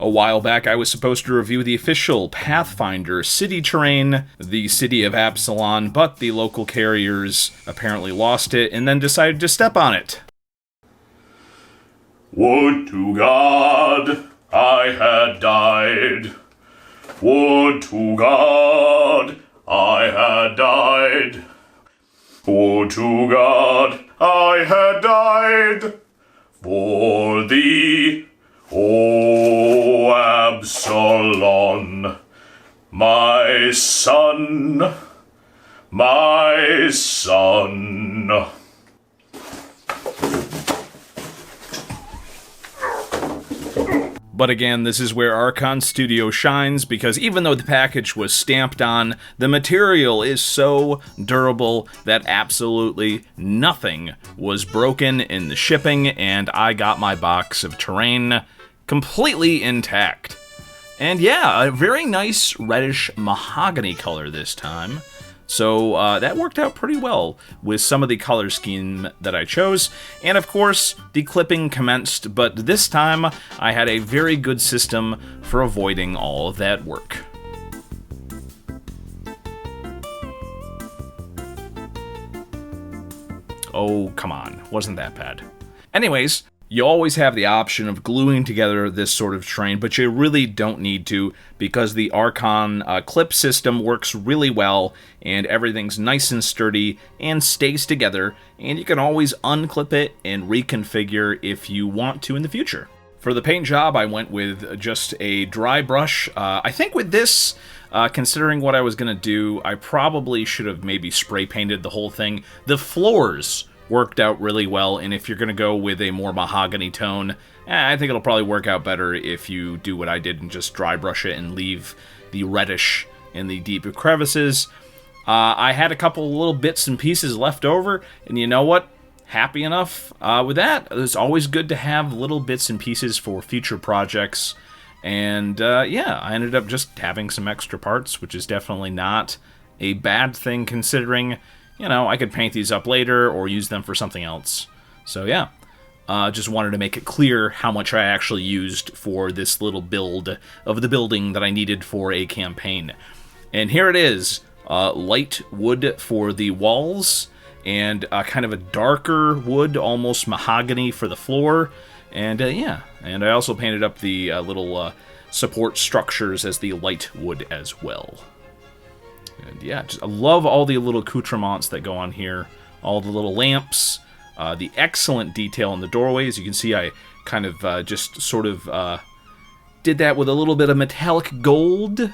A while back, I was supposed to review the official Pathfinder city terrain, the city of Absalom, but the local carriers apparently lost it and then decided to step on it. Would to God I had died. Would to God I had died. Would to God I had died for thee, O Absalom, my son, my son. But again, this is where Archon Studio shines, because even though the package was stamped on, the material is so durable that absolutely nothing was broken in the shipping, and I got my box of terrain completely intact. And yeah, a very nice reddish mahogany color this time. So that worked out pretty well with some of the color scheme that I chose. And of course, the clipping commenced, but this time I had a very good system for avoiding all of that work. Oh, come on. Wasn't that bad. Anyways, you always have the option of gluing together this sort of terrain, but you really don't need to, because the Archon clip system works really well, and everything's nice and sturdy and stays together, and you can always unclip it and reconfigure if you want to in the future. For the paint job, I went with just a dry brush. I think with this, considering what I was going to do, I probably should have maybe spray painted the whole thing. The floors worked out really well, and if you're going to go with a more mahogany tone, I think it'll probably work out better if you do what I did and just dry brush it and leave the reddish in the deep crevices. I had a couple little bits and pieces left over, and you know what? Happy enough with that. It's always good to have little bits and pieces for future projects, and yeah, I ended up just having some extra parts, which is definitely not a bad thing considering, you know, I could paint these up later or use them for something else. So yeah, just wanted to make it clear how much I actually used for this little build of the building that I needed for a campaign. And here it is, light wood for the walls, and kind of a darker wood, almost mahogany for the floor. And yeah, and I also painted up the little support structures as the light wood as well. And yeah, I love all the little accoutrements that go on here. All the little lamps, the excellent detail in the doorways. You can see I kind of just sort of did that with a little bit of metallic gold.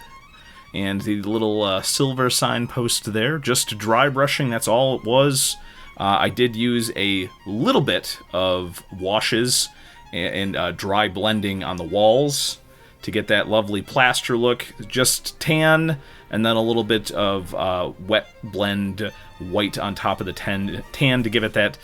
And the little silver signpost there, just dry brushing, that's all it was. I did use a little bit of washes and dry blending on the walls to get that lovely plaster look. Just tan, and then a little bit of wet blend white on top of the tan to give it that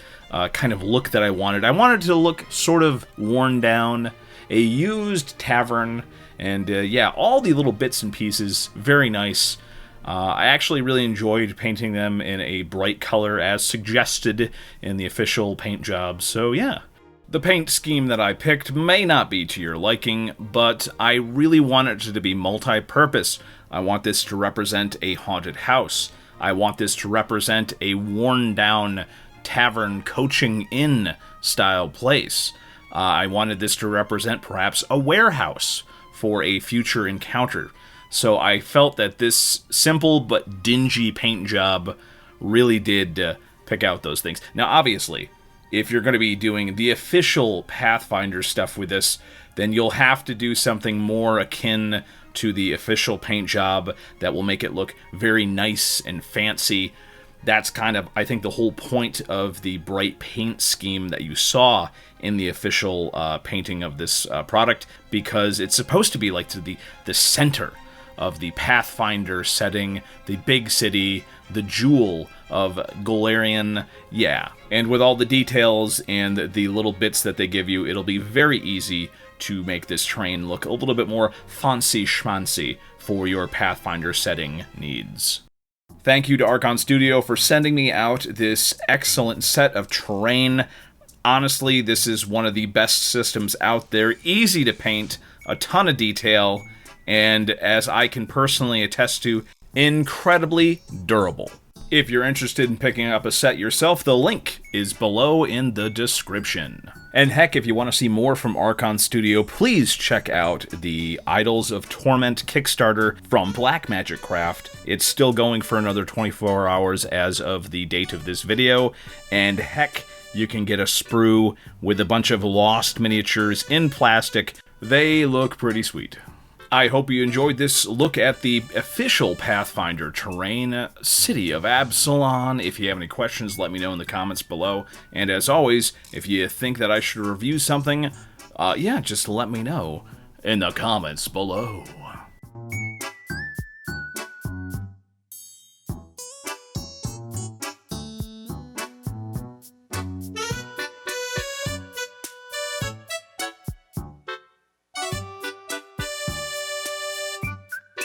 kind of look that I wanted. I wanted it to look sort of worn down, a used tavern, and yeah, all the little bits and pieces, very nice. I actually really enjoyed painting them in a bright color as suggested in the official paint job, so yeah. The paint scheme that I picked may not be to your liking, but I really want it to be multi-purpose. I want this to represent a haunted house. I want this to represent a worn-down tavern coaching inn style place. I wanted this to represent perhaps a warehouse for a future encounter. So I felt that this simple but dingy paint job really did pick out those things. Now, obviously, if you're going to be doing the official Pathfinder stuff with this, then you'll have to do something more akin to the official paint job that will make it look very nice and fancy. That's kind of, I think, the whole point of the bright paint scheme that you saw in the official painting of this product, because it's supposed to be like the center of the Pathfinder setting, the big city, the jewel of Golarion, yeah. And with all the details and the little bits that they give you, it'll be very easy to make this terrain look a little bit more fancy schmancy for your Pathfinder setting needs. Thank you to Archon Studio for sending me out this excellent set of terrain. Honestly, this is one of the best systems out there. Easy to paint, a ton of detail, and as I can personally attest to, incredibly durable. If you're interested in picking up a set yourself, the link is below in the description. And heck, if you want to see more from Archon Studio, please check out the Idols of Torment Kickstarter from Black Magic Craft. It's still going for another 24 hours as of the date of this video, and heck, you can get a sprue with a bunch of lost miniatures in plastic. They look pretty sweet. I hope you enjoyed this look at the official Pathfinder terrain, City of Absalom. If you have any questions, let me know in the comments below. And as always, if you think that I should review something, just let me know in the comments below.